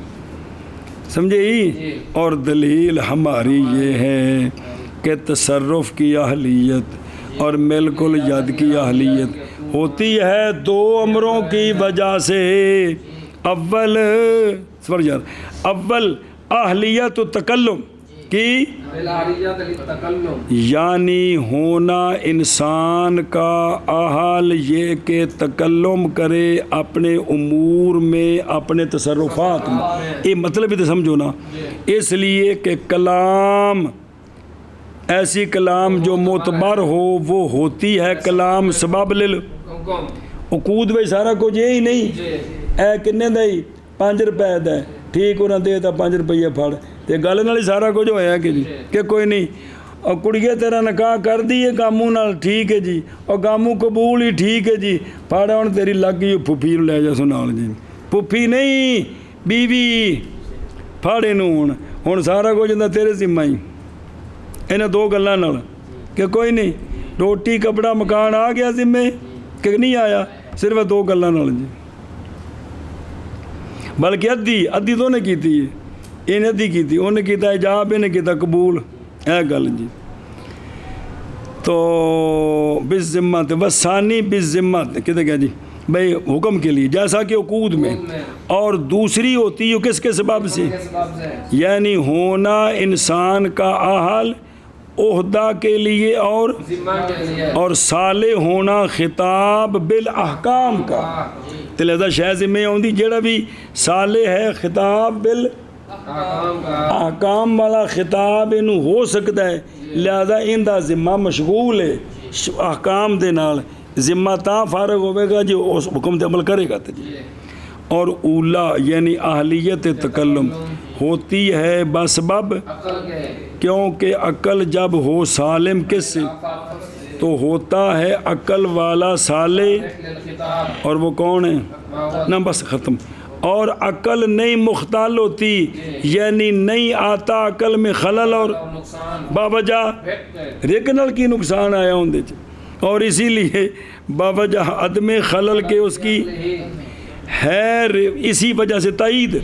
سمجھے ہی؟ اور دلیل ہماری یہ ہے کہ تصرف کی اہلیت اور بالکل ید کی اہلیت ہوتی ہے دو امروں کی وجہ سے۔ اول اہلیت تکلم کی، یعنی ہونا انسان کا اہل یہ کہ تکلم کرے اپنے امور میں، اپنے تصرفات میں۔ یہ مطلب ہی تو سمجھو نا، اس لیے کہ کلام ایسی کلام جو معتبر ہو وہ ہوتی ہے کلام سبب عقود میں سارا کچھ یہی نہیں۔ اے کنے دئی 5 روپے دا ٹھیک انہاں دے تا 5 روپے پھڑ تے گل نال سارا کچھ ہویا کہ جی کہ کوئی نہیں، اور کڑیے تیرا نکاح کر دی ہے گاموں نال ٹھیک ہے جی، اور گاموں قبول ہی ٹھیک ہے جی، پھڑ ہن تیری لگ گئی پھپھی نوں لے جا سو نال جی، پھپھی نہیں بیوی پھڑ اینوں ہن سارا کچھ ہوندا تیرے ذمہ ہی انہیں 2 گلاں نال کہ کوئی نہیں، روٹی کپڑا مکان آ گیا ذمہ کہ نہیں آیا، صرف 2 گلاں نال جی، بلکہ ادھی تو نے کیتی ہے، انہیں ادھی کیتی، انہیں کیتا ایجاب، انہیں کیتا قبول، اے گل جی۔ تو بالذمت وثانی بالذمت کہتے کیا جی بھائی حکم کے لیے جیسا کہ عقود میں، اور دوسری ہوتی ہے کس کے سبب سے، یعنی ہونا انسان کا اہل عہدہ کے لیے اور صالح ہونا خطاب بالاحکام کا۔ تو لہذا شہ ذمہ آؤندی جڑا بھی صالح ہے خطاب احکام والا خطاب انہوں ہو سکتا ہے، لہذا ان دا ذمہ مشغول ہے احکام دے نال، ذمہ تا فارغ ہوئے گا جو اس حکم دے عمل کرے گا جی۔ اور اولا یعنی اہلیت تکلم ہوتی ہے بسبب، کیونکہ عقل جب ہو سالم کس سے تو ہوتا ہے عقل والا صالح، اور وہ کون ہے نہ بس ختم، اور عقل نہیں مختل ہوتی یعنی نہیں آتا عقل میں خلل اور باوجہ ریکنل کی نقصان آیا ہوں دے، اور اسی لیے باوجہ عدم خلل کے اس کی ہے، اسی وجہ سے تائید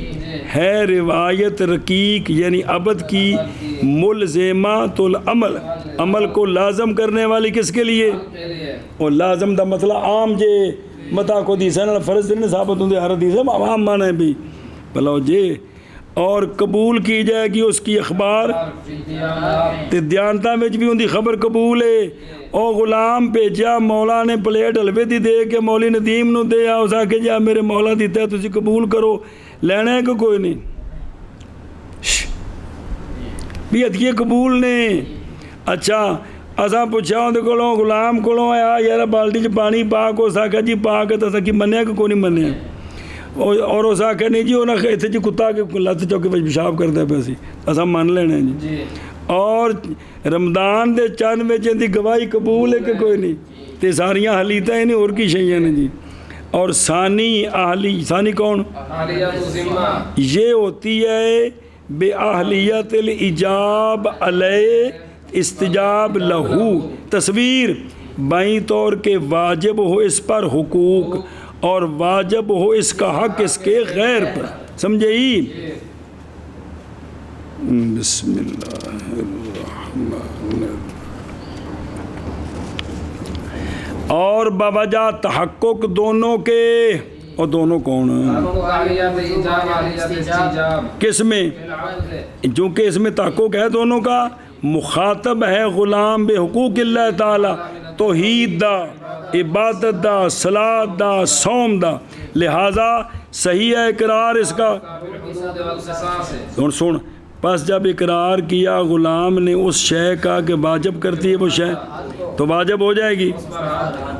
ہے روایت رقیق یعنی عبد کی ملزمات العمل، عمل کو لازم کرنے والی کس کے لیے، اور لازم دا مطلب عام جے متا کو حدیثاں نال فرض نہیں ثابت ہوندے، ہر حدیث عوام مانے بھی بھلو جی، اور قبول کی جائے گی اس کی اخبار تے دیانتاں وچ بھی اندی خبر قبول ہے۔ او غلام بھیجا مولا نے پلیٹ حلوے دی دے کے مولی ندیم نو دے آ، اس آکھے جا میرے مولا دیتا ہے تسی قبول کرو، لینا ہے کہ کوئی نہیں؟ بھی ہتھیے قبول نے۔ اچھا اساں پوچھا اندے کولوں غلام کولوں آیا یار بالٹی چ پانی پا کو، اس آکھا جی پا کے تو کی منیا کہ کوئی نہیں منیا، اور اس آکھا نہیں جی انہاں اتنے جی کتا کے لت چوکے وچ پیشاب کردا پیا سی، اساں من لینا جی۔ اور رمضان دے چند وچ دی گواہی قبول ہے کہ کوئی نہیں؟ تے ساریاں حلیتاں نہیں اور کی شیاں نے جی۔ اور ثانی کون؟ یہ ہوتی ہے بے اہلیت الایجاب علیہ استجاب لہو، تصویر بائیں طور کے واجب ہو اس پر حقوق اور واجب ہو اس کا حق اس کے غیر پر، سمجھے ہی؟ بسم اللہ الرحمن الرحیم۔ اور بوجہ تحقق دونوں کے، اور دونوں کون ہیں؟ کس میں؟ چونکہ اس میں تحقق ہے دونوں کا، مخاطب ہے غلام بے حقوق اللہ تعالی، توحید دا، عبادت دا، صلاۃ دا، صوم دا، لہذا صحیح ہے اقرار اس کا۔ سن پس جب اقرار کیا غلام نے اس شے کا کہ واجب کرتی ہے وہ شے تو واجب ہو جائے گی،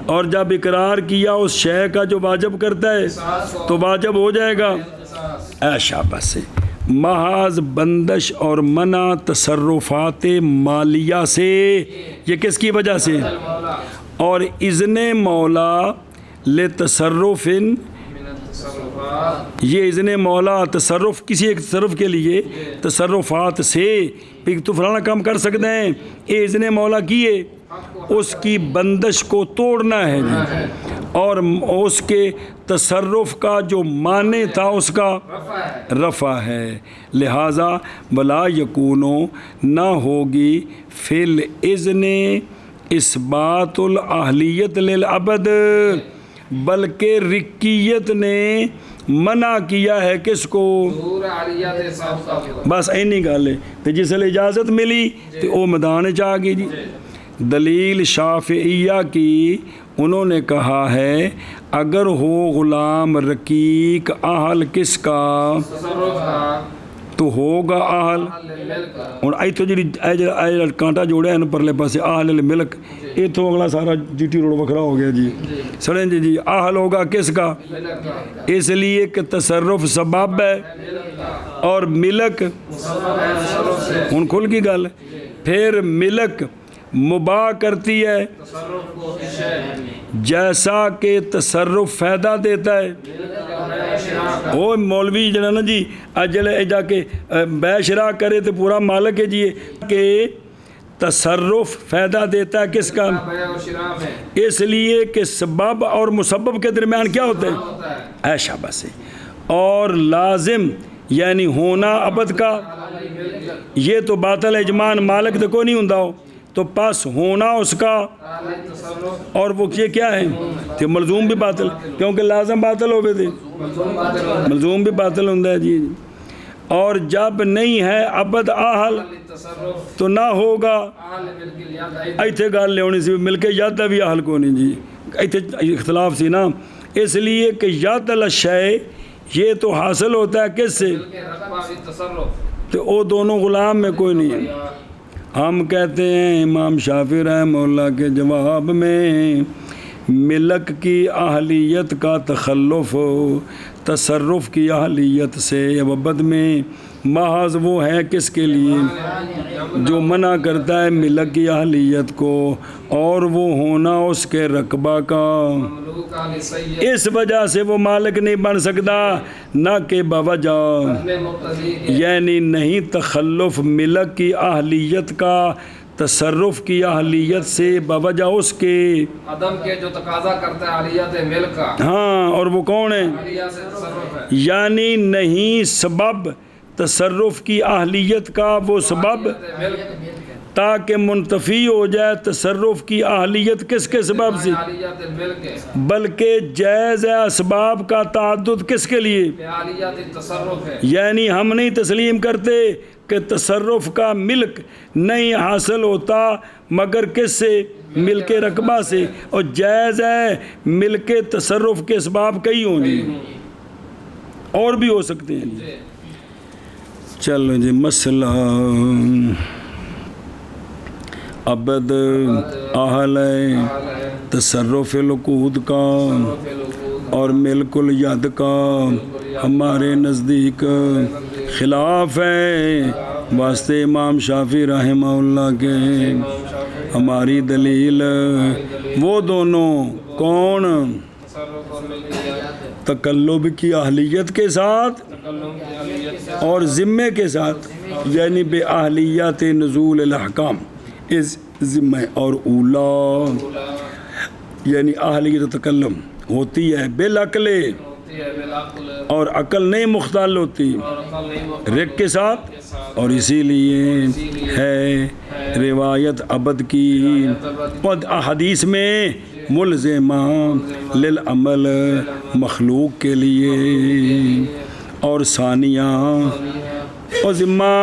اور جب اقرار کیا اس شے کا جو واجب کرتا ہے تو واجب ہو جائے گا۔ ایشا بس محض بندش اور منع تصرفات مالیہ سے، یہ کس کی وجہ سے؟ اور اذن مولا لتصرف، یہ اذن مولا تصرف کسی ایک تصرف کے لیے تصرفات سے، تو فلانا کام کر سکتے ہیں، یہ اذن مولا کیے، اس کی بندش کو توڑنا ہے جی، اور اس کے تصرف کا جو معنی تھا اس کا رفع ہے، لہذا بلا یکونو نہ ہوگی فی الاذن اثبات الاہلیت للعبد، بلکہ رکیت نے منع کیا ہے کس کو؟ بس اینی گل ہے، تو جس لئے اجازت ملی تو وہ میدان چاہ گئی جی۔ دلیل شافعیہ کی انہوں نے کہا ہے اگر ہو غلام رقیق اہل کس کا تو ہوگا اہل، اور ایتھوں جی کانٹا جوڑا ہے پرلے پاسے اہل الملک، ایتھوں اگلا سارا جی ٹی روڈ وکھرا ہو گیا جی، سڑیں جی اہل ہوگا کس کا؟ اس لیے کہ تصرف سبب ہے اور ملک ان کھل کی گل، پھر ملک مباح کرتی ہے جیسا کہ تصرف فائدہ دیتا ہے۔ وہ مولوی جڑا نا جی اجلے جا کے بے شرا کرے تو پورا مالک ہے جی، کہ تصرف فائدہ دیتا ہے کس کا؟ اس لیے کہ سبب اور مسبب کے درمیان کیا ہوتا ہے؟ ایشا بس، اور لازم یعنی ہونا عبد کا، یہ تو باطل اجمان مالک تو کوئی نہیں ہوندا ہو، تو پس ہونا اس کا، اور وہ کیا ہے کہ ملزوم بھی باطل، کیونکہ لازم باطل ہوئے تھے، ملزوم بھی باطل ہوندہ ہے جی۔ اور جب نہیں ہے عبد اہل تو نہ ہوگا، ایتھے گال لے ہونی سی مل کے ید بھی اہل کو نہیں جی، ایتھے اختلاف سی نا، اس لیے کہ ید الشیء یہ تو حاصل ہوتا ہے کس سے؟ تو وہ دونوں غلام میں کوئی نہیں ہے۔ ہم کہتے ہیں امام شافعی رحمہ اللہ کے جواب میں ملک کی اہلیت کا تخلف تصرف کی اہلیت سے عبد میں محض وہ ہے کس کے لیے جو منع کرتا ہے ملک کی اہلیت کو، اور وہ ہونا اس کے رقبہ کا، اس وجہ سے وہ مالک نہیں بن سکتا، نہ کہ بوجہ یعنی نہیں تخلف ملک کی اہلیت کا تصرف کی اہلیت سے بوجہ اس کے عدم کے جو تقاضا کرتا ہے اہلیت ملک کا، ہاں، اور وہ کون ہے؟ یعنی نہیں سبب تصرف کی اہلیت کا وہ سبب، تاکہ منتفی ہو جائے تصرف کی اہلیت کس کے سبب سے؟ فعالیت الملک، بلکہ جائز ہے اسباب کا تعدد کس کے لیے؟ فعالیت التصرف ہے، یعنی ہم نہیں تسلیم کرتے کہ تصرف کا ملک نہیں حاصل ہوتا مگر کس سے؟ ملک رقبہ سے، اور جائز ہے ملک تصرف کے اسباب کئی ہوں گے اور بھی ہو سکتے ہیں جی۔ چلو جی، مسئلہ عبد اہل تصرف العقود کا اور ملک الید کا ہمارے نزدیک خلاف ہے واسطے امام شافعی رحمہ اللہ کے۔ ہماری دلیل وہ دونوں کون؟ تصرف اور ملکیت، تقلب کی اہلیت کے ساتھ تکلم کی اہلیت سے اور ذمے کے ساتھ، یعنی بے اہلیت نزول الاحکام اس ذمہ، اور اولا یعنی اہلیت تکلم ہوتی ہے بالعقل ہوتی ہے بالعقل، اور عقل نہیں مختل ہوتی اور عقل نہیں مختلف رق کے ساتھ، اور اسی لیے ہے روایت عبد کی اور حدیث میں ملزمہ للعمل مخلوق کے لیے، اور ثانیہ اور ذمہ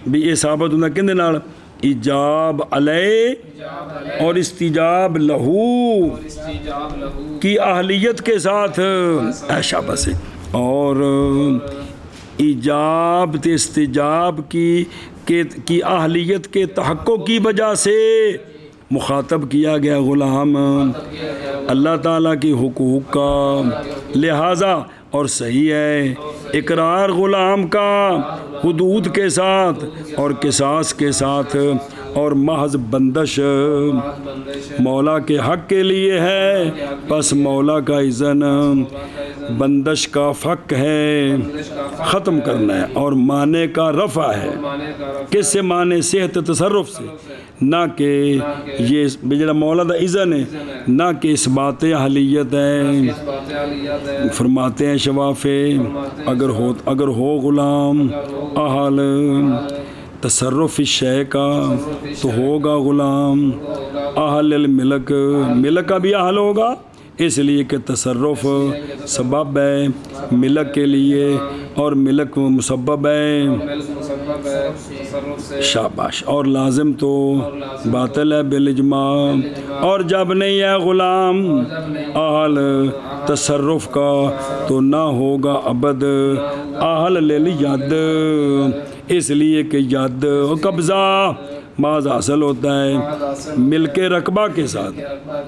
بھی یہ ثابت ہوتا کن نال؟ ایجاب علیہ اور استجاب لہو استجاب لہو کی اہلیت کے ساتھ، شاباش ہے، اور ایجاب تے استجاب کی اہلیت کے تحقق کی وجہ سے مخاطب کیا گیا غلام اللہ تعالیٰ کی حقوق کا، لہٰذا اور صحیح ہے اقرار غلام کا حدود کے ساتھ اور قصاص کے ساتھ، اور محض بندش مولا کے حق کے لیے ہے، بس مولا کا اذن بندش کا فق ہے، ختم کرنا ہے، اور معنی کا رفع ہے، کس سے؟ معنی صحت تصرف سے، نہ کہ یہ جڑا مولا دا اذن ہے، نہ کہ اس بات اہلیت ہے۔ فرماتے ہیں شوافے اگر ہو غلام اہل تصرف شے کا تو ہوگا غلام اہل الملک، ملک کا بھی اہل ہوگا، اس لیے کہ تصرف سبب ہے ملک کے لیے اور ملک مسبب ہے، شاباش، اور لازم تو باطل ہے بالاجماع، اور جب نہیں ہے غلام اہل تصرف کا تو نہ ہوگا عبد اہل للید، اس لیے کہ ید قبضہ بعض حاصل ہوتا ہے ملک رقبہ کے ساتھ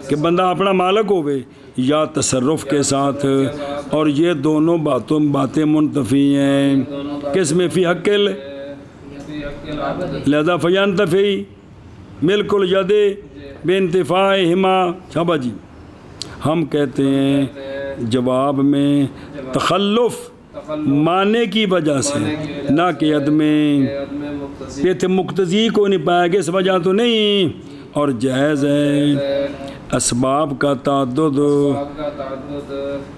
کہ بندہ اپنا مالک ہوئے، یا تصرف کے ساتھ، اور یہ دونوں باتیں منتفی ہیں کس میں؟ فی حق لہذا فینتفی ملک الید بانتفاعہما۔ شابہ جی، ہم کہتے ہیں جواب میں تخلف معنی کی وجہ سے، نہ کہ عدم یہ تھے مقتضی کو نہیں پایا گیا، اس وجہ تو نہیں، اور جائز ہے اسباب کا تعدد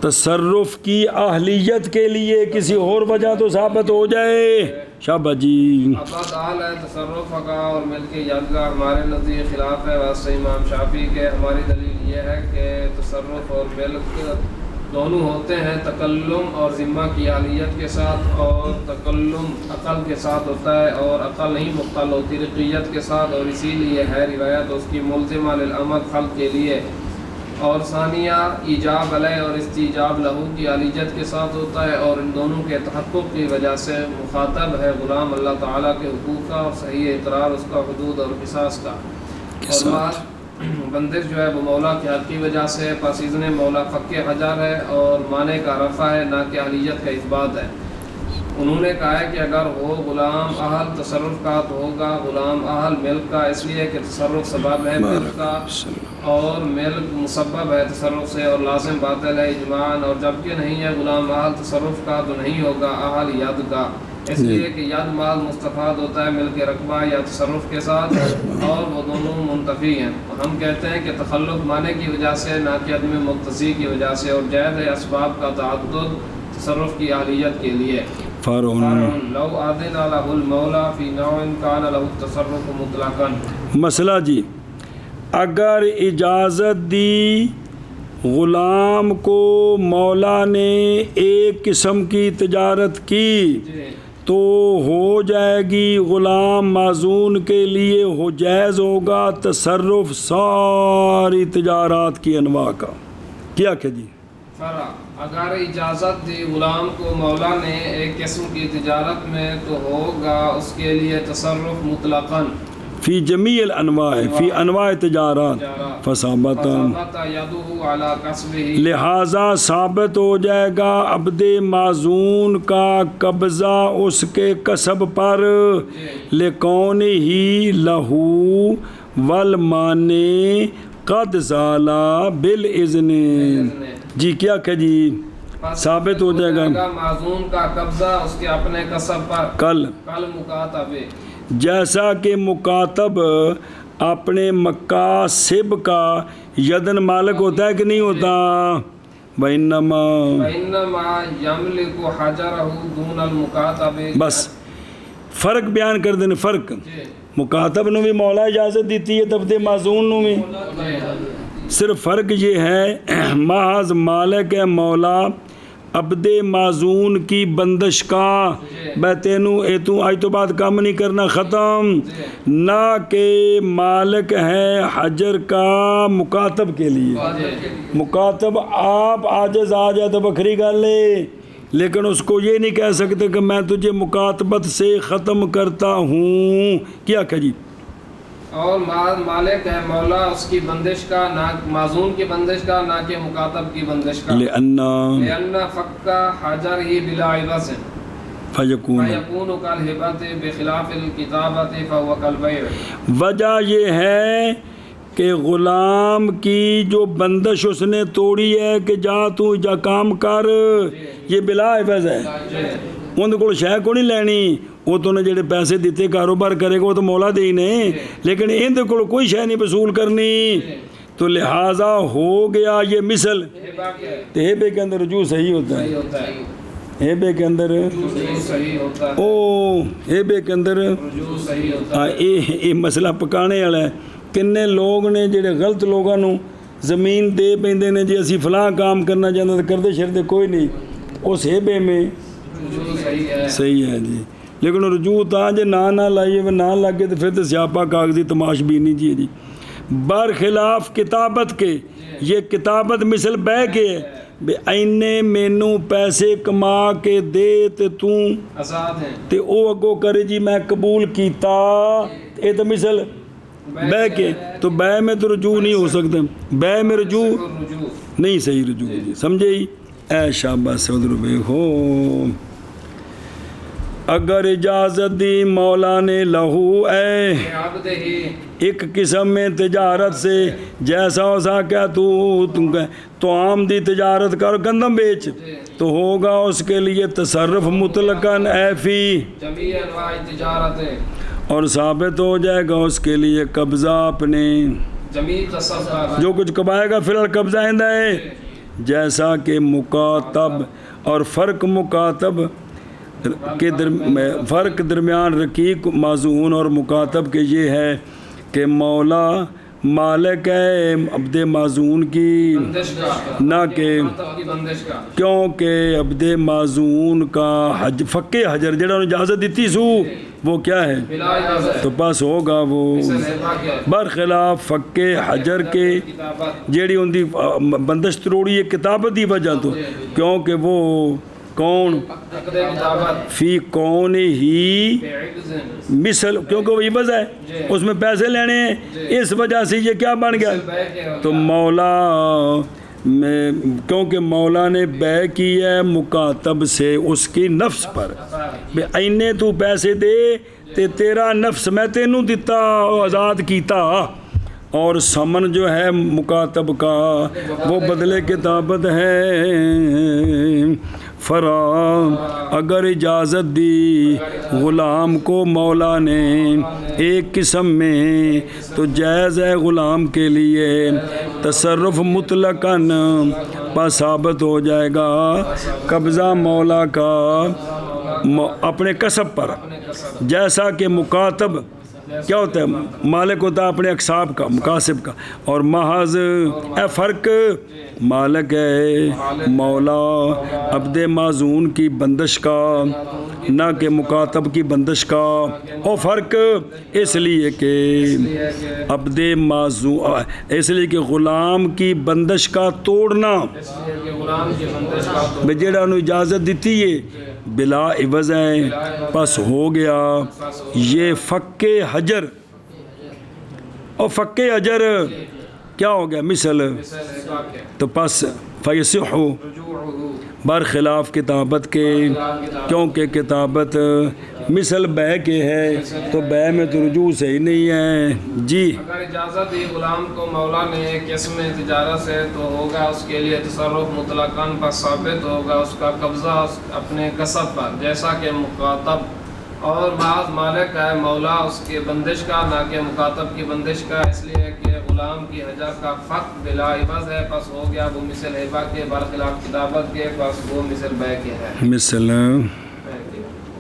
تصرف کی اہلیت کے لیے کسی اور وجہ تو ثابت ہو جائے۔ شابہ جی، عبد اہل ہے تصرف کا اور ملک ید کا ہمارے نزدیک خلاف ہے واسطہ امام شافعی کے۔ ہماری دلیل یہ ہے کہ تصرف اور ملک دونوں ہوتے ہیں تکلم اور ذمہ کی اہلیت کے ساتھ، اور تکلم عقل کے ساتھ ہوتا ہے اور عقل نہیں مختل ہوتی رقیت کے ساتھ، اور اسی لیے ہے روایت اس کی ملزمہ للعمل خلق کے لیے، اور ثانیہ ایجاب علیہ اور استیجاب لہو کی اہلیت کے ساتھ ہوتا ہے، اور ان دونوں کے تحقق کی وجہ سے مخاطب ہے غلام اللہ تعالیٰ کے حقوق کا اور صحیح اقرار اس کا حدود اور قصاص کا، اور بندش جو ہے وہ مولا کے حق کی وجہ سے، پس اذن مولا فق حجر ہے اور معنی کا رفع ہے، نہ کہ اہلیت کا اثبات ہے۔ انہوں نے کہا ہے کہ اگر ہو غلام اہل تصرف کا تو ہوگا غلام اہل ملک کا، اس لیے کہ تصرف سبب ہے ملک کا اور ملک مسبب ہے تصرف سے، اور لازم باطل ہے اجماعاً، اور جبکہ نہیں ہے غلام اہل تصرف کا تو نہیں ہوگا اہل ید کا، اس لیے کہ ید مال مستفاد ہوتا ہے ملک رقبہ یا تصرف کے ساتھ، اور وہ دونوں منتفی ہیں۔ ہم کہتے ہیں کہ تخلف معنی کی وجہ سے، نہ کہ عدم مقتضی کی وجہ سے، اور جائز ہے اسباب کا تعدد تصرف کی اہلیت کے لیے۔ فرعون لو آذن له المولا فی نوع کان له التصرف مطلقا. مسئلہ جی، اگر اجازت دی غلام کو مولا نے ایک قسم کی تجارت کی تو ہو جائے گی غلام معزون کے لیے ہو جائز ہوگا تصرف ساری تجارات کی انواع کا. کیا کہ جی فرع اگر اجازت دی غلام کو مولا نے ایک قسم کی تجارت میں تو ہوگا اس کے لیے تصرف مطلقاً فی جمیع الانواع فی انواع تجارات فثابت، یدہ علی کسبہ، لہذا ثابت ہو جائے گا عبد معزون کا قبضہ اس کے کسب پر، لکون ہی لہو والمانے قد زالا بالاذن. جی کیا کہ جی ثابت ہو جائے گا معزون کا قبضہ اس کے اپنے کسب پر کل مکاتب، جیسا کہ مکاتب اپنے مکاسب کا یدن مالک ہوتا ہے کہ نہیں ہوتا. وَإِنَّمَا يَمْلِكُ حَجَرَهُ دُونَ الْمُكَاتَبِ. بس فرق بیان کر دینے. فرق مکاتب نو بھی مولا اجازت دیتی ہے تبدے معزون نو بھی. صرف فرق یہ ہے محض مالک ہے مولا عبد معزون کی بندش کا بے تینوں اے تو آج تو بات کام نہیں کرنا ختم، نہ کہ مالک ہے حجر کا مکاتب کے لیے. مکاتب آپ عاجز آ جائے تو بکھری گال لے، لیکن اس کو یہ نہیں کہہ سکتے کہ میں تجھے مکاتبت سے ختم کرتا ہوں. کیا کہ جی اور مالک ہے مولا اس کی بندش کا، نہ معزون کی بندش کا، نہ کہ مکاتب کی بندش کا. لأن فک حجر ہی بلا عوض فیکون کالہبۃ بخلاف الکتابۃ فہو کالبیع. وجہ یہ ہے کہ غلام کی جو بندش اس نے توڑی ہے کہ جا تو جا کام کر، یہ بلا عوض ہے. اندر کو شے کو نہیں لینی، وہ تو نے جڑے پیسے دیتے کاروبار کرے گا وہ تو مولا دے ہی نے، لیکن اندر کو کوئی شے نہیں وصول کرنی. تو لہٰذا ہو گیا یہ مثل. ہیبے کے اندر رجوع صحیح ہوتا ہے، ہیبے کے اندر ہیبے کے اندر یہ مسئلہ پکانے والا ہے. کنے لوگ نے جڑے غلط لوگوں نو زمین دے پیندے نے جی اسی فلاں کام کرنا چاہتے تو کردے شردے کوئی نہیں، اس ہیبے میں صحیح ہے جی. لیکن رجوع تا جے نہ لائیے نہ لگے تو پھر تو سیاپا کاغذی تماش بھی نہیں جی جی. برخلاف کتابت کے، یہ کتابت مثل بے کے ہے، بے اینے مینوں پیسے کما کے دے تے توں آزاد ہیں تے او اگو کرے جی میں قبول کیتا، اے تو مثل بے کے. تو بے میں تو رجوع نہیں ہو سکتا، بے میں رجوع نہیں صحیح رجوع جی. سمجھے ہی اے شاباش سے ادھر بے ہو. اگر اجازت دی مولا نے لہو اے ایک قسم میں تجارت سے، جیسا ہو سا کیا تو عام دی تجارت کر گندم بیچ، تو ہوگا اس کے لیے تصرف مطلقاً اے فی جمیع انواع تجارت، اور ثابت ہو جائے گا اس کے لیے قبضہ اپنے جمیع تصرف جو کچھ کمائے گا فی الحال قبضہ آئندہ ہے. جیسا کہ مکاتب اور فرق مکاتب کے فرق درمیان رقیق معزون اور مکاتب کے یہ ہے کہ مولا مالک ہے عبد معزون کی، نہ کہ کیونکہ عبد معزون کا فق حجر جڑا انہوں اجازت دیتی سو وہ کیا ہے تو پاس ہوگا وہ برخلاف فق حجر کے جیڑی ان دی بندش تروڑی ہے کتابت دی وجہ تو، کیونکہ وہ کون فی کون ہی مثل، کیونکہ وہ عوض ہے اس میں پیسے لینے ہیں، اس وجہ سے یہ کیا بن گیا تو مولا میں، کیونکہ مولا نے بے کی ہے مکاتب سے اس کی نفس پر، بے اینے تو پیسے دے تے تیرا نفس میں تینوں دیتا آزاد کیتا، اور سمن جو ہے مکاتب کا وہ بدلے کتابت ہے. فرام اگر اجازت دی غلام کو مولا نے ایک قسم میں تو جائز ہے غلام کے لیے تصرف مطلقاً، پس ثابت ہو جائے گا قبضہ مولا کا اپنے کسب پر، اپنے کسب، جیسا کہ مکاتب کیا ہوتا ہے؟ مالک ہوتا ہے اپنے اقساب کا، مکاسب کا، اور محض اے فرق مالک ہے مولا عبد معزون کی بندش کا، نہ کہ مکاتب کی بندش کا۔ اور فرق اس لیے کہ عبد معزون، اس لیے کہ غلام کی بندش کا توڑنا، اس لیے کہ غلام کی بندش کا تو بھی جہاں انہوں اجازت دیتی ہے بلا عوض ہے، پس ہو گیا یہ فک حجر، اور فک حجر کیا ہو گیا؟ مثل، مثل ہبا کے تو پس فیصح رجوعہ، برخلاف کتابت کے، کیونکہ کتابت مثل بے کے ہے، تو بے میں تو رجوع صحیح نہیں ہے جی۔ اگر اجازت دی غلام کو مولا نے ایک قسم تجارت سے تو ہوگا اس کے لیے تصرف مطلقاً پر ثابت ہوگا اس کا قبضہ اپنے کسب پر، جیسا کہ مکاتب اور بعض مالک ہے مولا اس کے بندش کا، نہ کہ مکاتب کی بندش کا، اس لیے کہ غلام کی حجر کا فق بلا عوض ہے، پس ہو گیا وہ مثل ہبا کے، برخلاف کتابت کے، پس وہ مثل بے کے ہے۔ مثل